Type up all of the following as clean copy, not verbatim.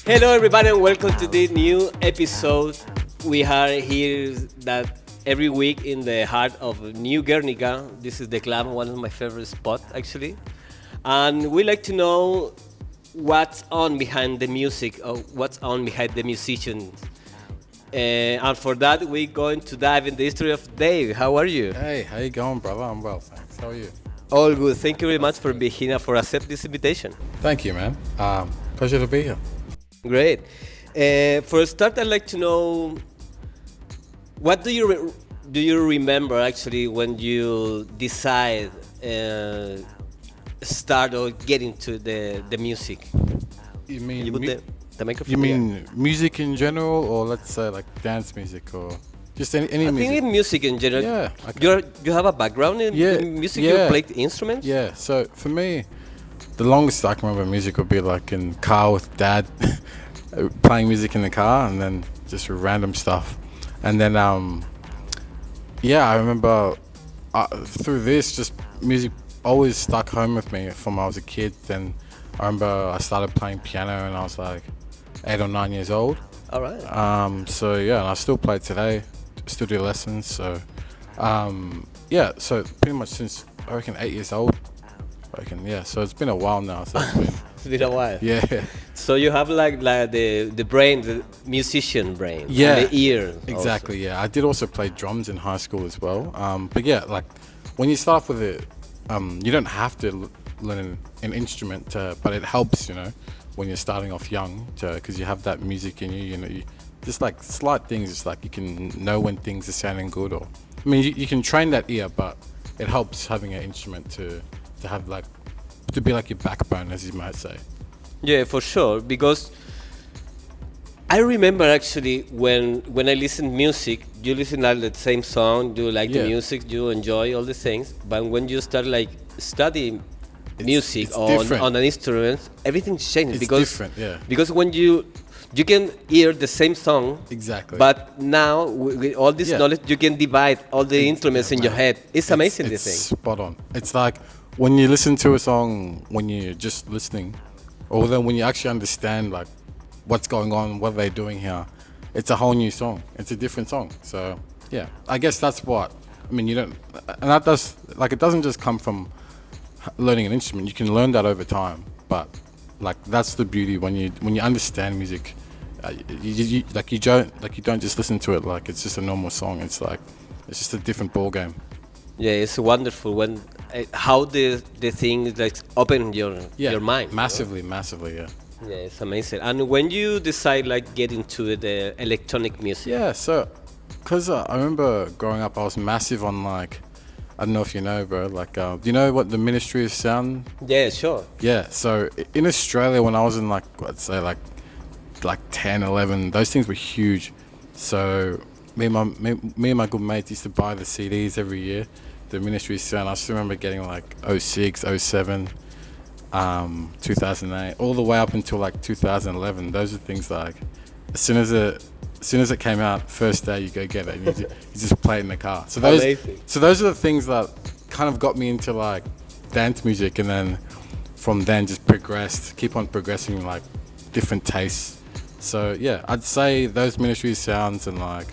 Hello, everybody, and welcome to the new episode. We are here that every week in the heart of New Guernica. This is the club, one of my favorite spots, actually. And we like to know what's on behind the music, or what's on behind the musicians. And for that, we're going to dive in the history of Dave. How are you? Hey, how you going, brother? I'm well, thanks. How are you? All good. Thank you very much for being here, for accept this invitation. Thank you, man. Pleasure to be here. Great. For a start, I'd like to know what do you remember actually when you decide start or get into the music? You mean You put the microphone. you mean music in general, or let's say like dance music, or just any I think music? in music in general. Yeah, okay. You have a background in music. You yeah, play instruments. yeah. So for me, the longest I can remember music would be like in car with dad, playing music in the car, and then just random stuff, and then yeah, I remember through this, just music always stuck home with me from when I was a kid. Then I remember I started playing piano and I was like 8 or 9 years old. All right. So yeah, and I still play today, still do lessons. So yeah, so pretty much since I reckon 8 years old. I reckon, yeah. So it's been a while now. So it's been, It's been a while. yeah, So you have like the brain, the musician brain, yeah, and the ear. exactly. Yeah, I did also play drums in high school as well. But yeah, like when you start off with it, you don't have to learn an instrument, but it helps, when you're starting off young, because you have that music in you. Just like slight things. It's like you can know when things are sounding good, or I mean, you can train that ear, but it helps having an instrument to have like to be like your backbone, as you might say. Yeah, for sure. Because I remember actually when I listen music, you listen to the same song, you like the Yeah. music, you enjoy all the things. But when you start like studying music it's on different. on an instrument, everything changes It's because different, yeah. because when you can hear the same song. Exactly. But now with all this Yeah. knowledge, you can divide all the instruments in your man. head. It's amazing, It's this thing. spot on. It's like when you listen to a song when you're just listening, or then when you actually understand like what's going on, what they're doing here, it's a whole new song. It's a different song. So yeah, I guess that's what I mean. You don't, and that does like it doesn't just come from learning an instrument. You can learn that over time, but like that's the beauty when you understand music. You don't just listen to it like it's just a normal song. It's like it's just a different ball game. Yeah, it's wonderful when how the thing like open your mind. Massively, yeah. Yeah, it's amazing. And when you decide like get into the electronic music. Yeah, so, cause I remember growing up, I was massive on like, I don't know if you know, bro. Like, do you know what the Ministry of Sound? Yeah, sure. Yeah. So in Australia, when I was in like, let's say like 10, 11, those things were huge. So me and my good mates used to buy the CDs every year. The Ministry of Sound. I still remember getting like '06, '07. 2008, all the way up until like 2011. Those are things like as soon as it came out, first day you go get it and you just play it in the car. Amazing. So those are the things that kind of got me into like dance music, and then from then just keep on progressing like different tastes. So yeah, I'd say those Ministry sounds and like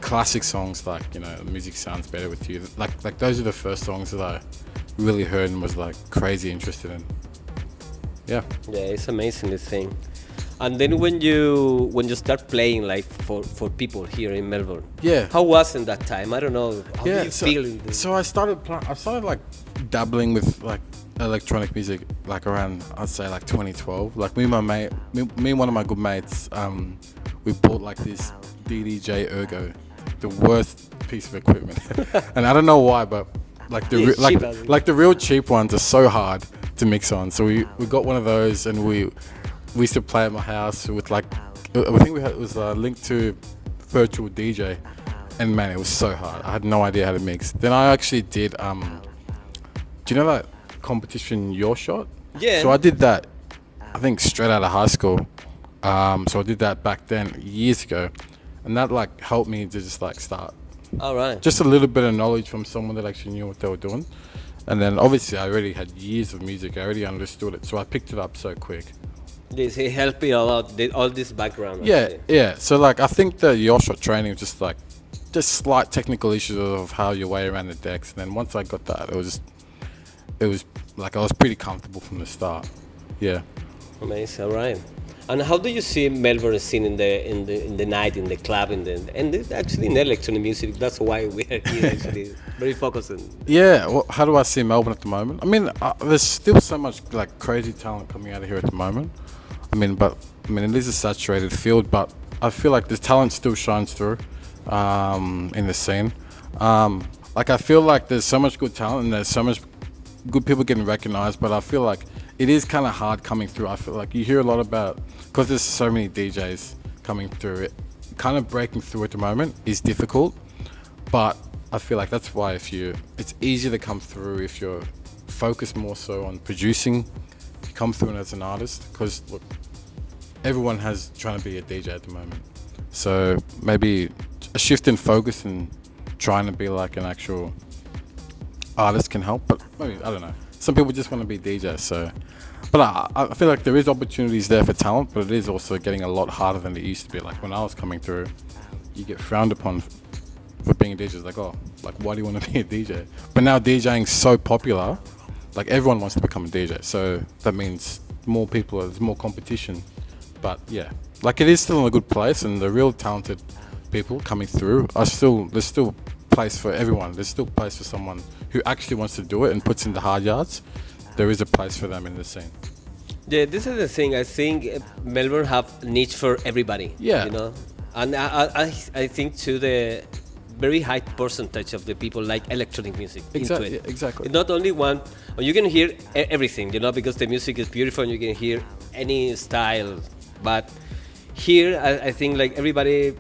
classic songs like music sounds better with you. Like those are the first songs that I really heard and was like crazy interested in. Yeah. Yeah, it's amazing, this thing. And then when you start playing like for people here in Melbourne. Yeah. How was in that time? I don't know. How do you feel in this? So I started like dabbling with like electronic music like around I'd say like 2012. Like me and one of my good mates, we bought like this DDJ Ergo, the worst piece of equipment. And I don't know why, but like the real cheap ones are so hard to mix on. So we got one of those, and we used to play at my house with like I think it was linked to virtual DJ, and man, it was so hard. I had no idea how to mix. Then I actually did do you know that competition Your Shot? Yeah. So I did that I think straight out of high school. So I did that back then years ago, and that like helped me to just like start. All right. Just a little bit of knowledge from someone that actually knew what they were doing. And then obviously I already had years of music. I already understood it. So I picked it up so quick. This he helped me a lot. All this background Yeah, actually. yeah. So like I think the yacht training was just like just slight technical issues of how you weigh around the decks, and then once I got that, it was like I was pretty comfortable from the start. Yeah. Amazing. All right. And how do you see Melbourne scene in the night, in the club, actually in electronic music? That's why we are here actually, very focused on. Yeah, well, how do I see Melbourne at the moment? I mean, there's still so much like crazy talent coming out of here at the moment. I mean, it is a saturated field, but I feel like the talent still shines through in the scene. Like I feel like there's so much good talent and there's so much good people getting recognized, but I feel like it is kind of hard coming through. I feel like you hear a lot about because there's so many DJs coming through it. Kind of breaking through at the moment is difficult, but I feel like that's why it's easier to come through if you're focused more so on producing, come through as an artist. Because look, everyone has trying to be a DJ at the moment, so maybe a shift in focus and trying to be like an actual artist can help. But maybe I don't know. Some people just want to be DJs, so. But I feel like there is opportunities there for talent, but it is also getting a lot harder than it used to be. Like when I was coming through, you get frowned upon for being a DJ. It's like, oh, like why do you want to be a DJ? But now DJing's so popular, like everyone wants to become a DJ. So that means more people, there's more competition. But yeah, like it is still in a good place, and the real talented people coming through there's still place for everyone. There's still place for someone who actually wants to do it and puts in the hard yards. There is a place for them in the scene. Yeah, this is the thing. I think Melbourne have niche for everybody. Yeah. You know, and I think to the very high percentage of the people like electronic music into it. Exactly. It's not only one. You can hear everything, you know, because the music is beautiful and you can hear any style. But here, I think like everybody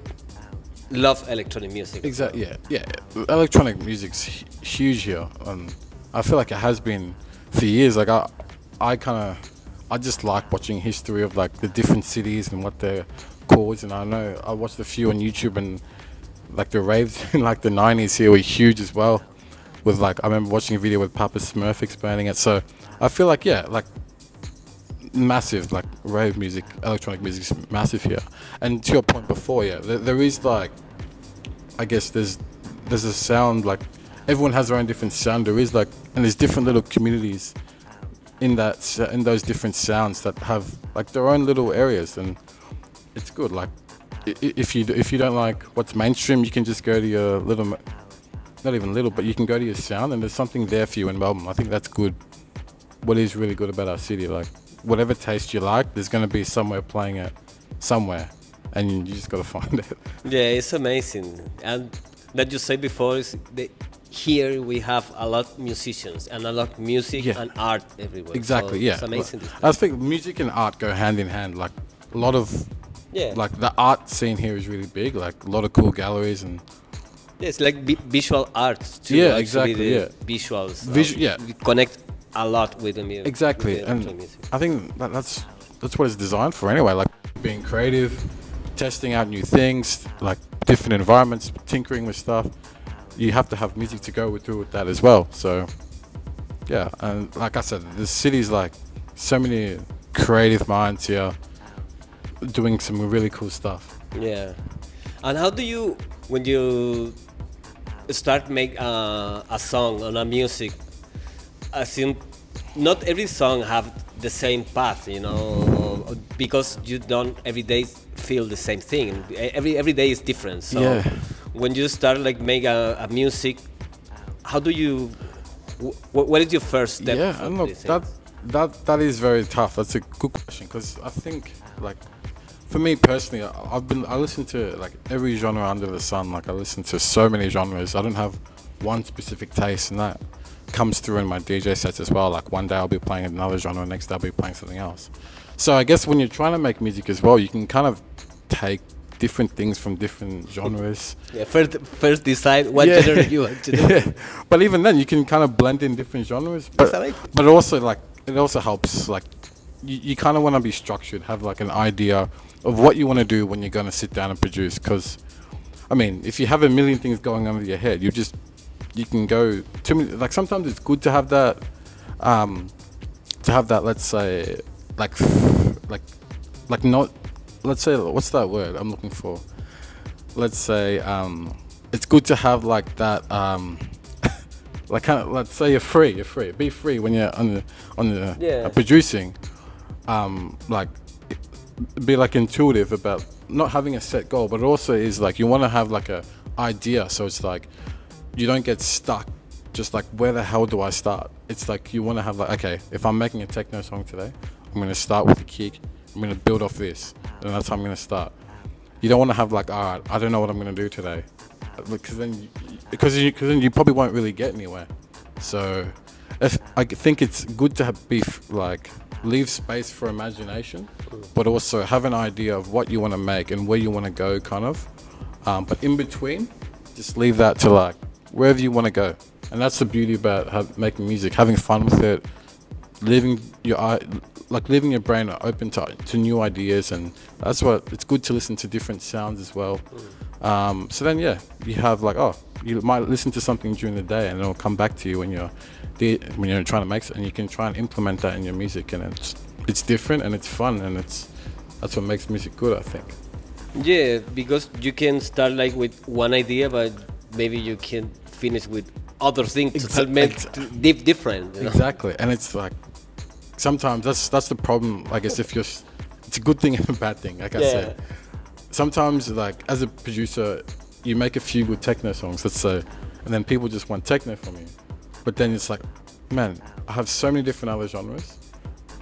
love electronic music. Exactly. Yeah. Electronic music's huge here. I feel like it has been for years. Like I just like watching history of like the different cities and what they're called. And I know I watched a few on YouTube, and like the raves in like the 90s here were huge as well. With like I remember watching a video with Papa Smurf explaining it. So I feel like like massive, like rave music, electronic music is massive here. And to your point before, there is like, I guess there's a sound, like everyone has their own different sound. There is like, and there's different little communities in those different sounds that have like their own little areas, and it's good. Like if you don't like what's mainstream, you can just go to your little, not even little, but you can go to your sound, and there's something there for you in Melbourne. I think that's good. What is really good about our city, like whatever taste you like, there's going to be somewhere playing it somewhere, and you just got to find it. Yeah, it's amazing. And that you said before is here we have a lot of musicians and a lot of music Yeah. and art everywhere. Exactly, So yeah. it's amazing. I think music and art go hand in hand. Like a lot of, Yeah. like the art scene here is really big. Like a lot of cool galleries and Yeah, it's like visual arts too. Yeah, actually, exactly, the yeah. Visuals. Yeah. We connect a lot with the music. exactly. And I think that's what it's designed for anyway. Like being creative, testing out new things, like different environments, tinkering with stuff. You have to have music to go through with that as well. So yeah, and like I said, the city's like so many creative minds here doing some really cool stuff. Yeah. And how do you, when you start make a song on a music, I think not every song have the same path, you know, because you don't every day feel the same thing. Every day is different. So Yeah. when you start like make a music, how do you? What is your first step? Yeah, for and look, this that is very tough. That's a good question, because I think like for me personally, I listen to like every genre under the sun. Like I listen to so many genres. I don't have one specific taste, and that comes through in my DJ sets as well. Like one day I'll be playing another genre, next day I'll be playing something else. So I guess when you're trying to make music as well, you can kind of take different things from different genres. Yeah, first decide what Yeah. genre you want to do. Yeah. But even then, you can kind of blend in different genres. That's amazing. But also like it also helps like you kind of want to be structured, have like an idea of what you want to do when you're going to sit down and produce. Because I mean, if you have a million things going on in your head, you can go too many. Like sometimes it's good to have that, let's say like like not, let's say, what's that word I'm looking for? Let's say it's good to have like that like kind of, let's say you're free, be free when you're on the Yeah. producing, like be like intuitive about not having a set goal, but it also is like you want to have like a idea, so it's like you don't get stuck just like where the hell do I start. It's like you want to have like, okay, if I'm making a techno song today, I'm going to start with a kick, I'm going to build off this, and that's how I'm going to start. You don't want to have like, all right, I don't know what I'm going to do today, because then you probably won't really get anywhere. So if I think it's good to like leave space for imagination, but also have an idea of what you want to make and where you want to go, kind of. But in between, just leave that to like wherever you want to go. And that's the beauty about making music, having fun with it, leaving your brain open to new ideas, and that's what it's good to listen to different sounds as well. So then, yeah, you have like, you might listen to something during the day, and it'll come back to you when you're trying to make it, and you can try and implement that in your music, and it's different and it's fun, and that's what makes music good, I think. Yeah, because you can start like with one idea, but maybe you can finish with other things totalmente different. You know? Exactly, and it's like sometimes that's the problem. I guess it's a good thing and a bad thing. Like I said, sometimes like as a producer, you make a few good techno songs, let's say, and then people just want techno from you. But then it's like, man, I have so many different other genres.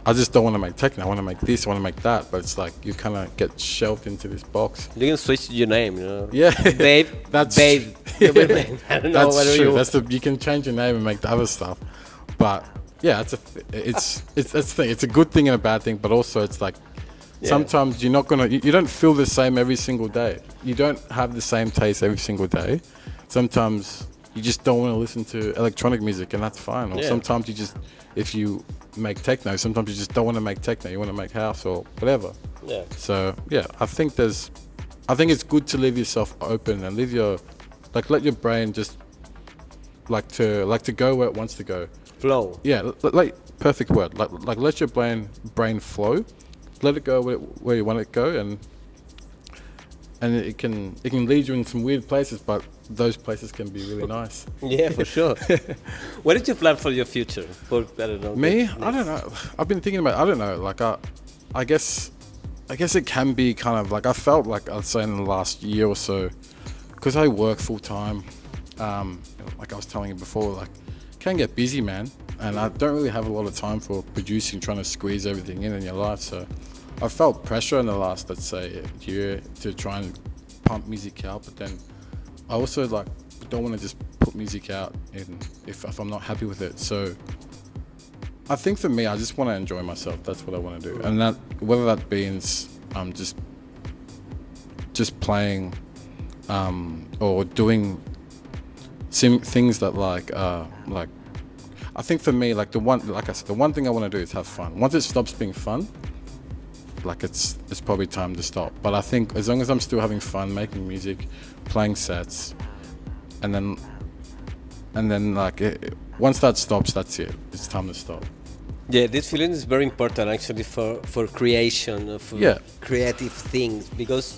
I just don't want to make techno. I want to make this. I want to make that. But it's like you kind of get shelved into this box. You can switch your name, you know. Yeah, Babe. that's Babe. I don't know. That's true. You can change your name and make the other stuff. But yeah, that's the thing. It's a good thing and a bad thing. But also, it's like sometimes you're not gonna. You don't feel the same every single day. You don't have the same taste every single day. Sometimes you just don't want to listen to electronic music, and that's fine. Or sometimes if you make techno, sometimes you just don't want to make techno. You want to make house or whatever. Yeah. So yeah, I think it's good to leave yourself open and let your brain just like to go where it wants to go. Flow. Yeah, like perfect word. Like let your brain flow. Let it go where you want it to go, and it can lead you in some weird places, but those places can be really nice. Yeah, for sure. What did you plan for your future? I don't know. Me? I don't know. I've been thinking about. I don't know. Like I guess it can be kind of like I felt like I'd say in the last year or so, because I work full time. Like I was telling you before, like can get busy, man, and I don't really have a lot of time for producing, trying to squeeze everything in your life. So I felt pressure in the last, let's say, year to try and pump music out, but then I also like don't want to just put music out if I'm not happy with it. So I think for me, I just want to enjoy myself. That's what I want to do, and that whether that means just playing or doing things that like I think for me, like I said, the one thing I want to do is have fun. Once it stops being fun, like it's probably time to stop. But I think as long as I'm still having fun making music, playing sets, and then like once that stops, that's it. It's time to stop. Yeah, this feeling is very important actually for creation of creative things, because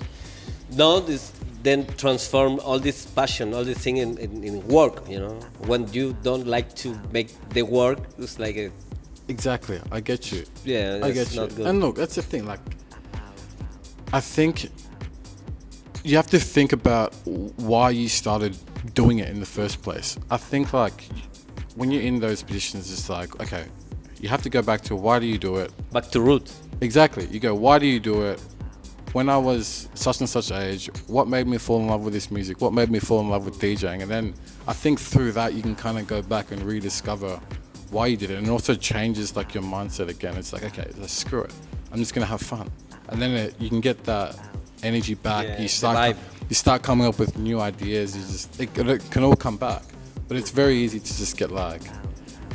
now this then transform all this passion, all this thing in work. You know, when you don't like to make the work, it's like a Exactly, I get you. Yeah, I get you. Good. And look, that's the thing. Like, I think you have to think about why you started doing it in the first place. I think like when you're in those positions, it's like, okay, you have to go back to why do you do it? Back to roots. Exactly. You go, why do you do it? When I was such and such age, what made me fall in love with this music? What made me fall in love with DJing? And then I think through that you can kind of go back and rediscover why you did it, and it also changes like your mindset again. It's like, okay, screw it, I'm just gonna have fun, and then you can get that energy back. Yeah, you start coming up with new ideas. It can all come back, but it's very easy to just get like,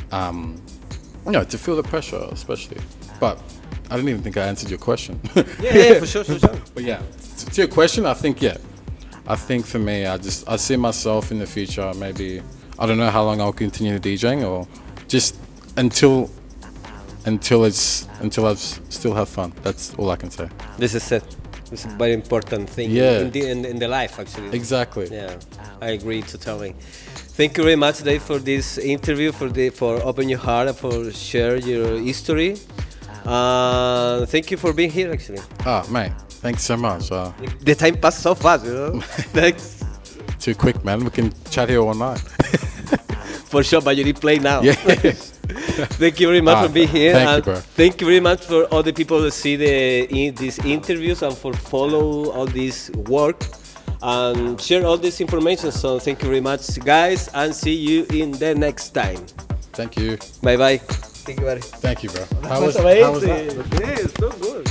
to feel the pressure, especially. But I didn't even think I answered your question. Yeah, for sure. But yeah, to your question, I think for me, I see myself in the future. Maybe I don't know how long I'll continue DJing, or just until until I've still have fun. That's all I can say. This is it. It's a very important thing Yeah. in the life, actually. Exactly. Yeah, I agree totally. Thank you very much, Dave, for this interview, for opening your heart and for share your history. Thank you for being here, actually. Ah, mate, thanks so much. The time passed so fast, you know. Thanks. Too quick, man. We can chat here all night. For sure, but you need to play now. Yeah. Thank you very much for being here. Thank you, and bro. thank you very much for all the people that see these interviews and for follow all this work and share all this information. So thank you very much, guys, and see you in the next time. Thank you. Bye bye. Thank you, buddy. Thank you, bro. That was amazing. that? Yeah, it's so good.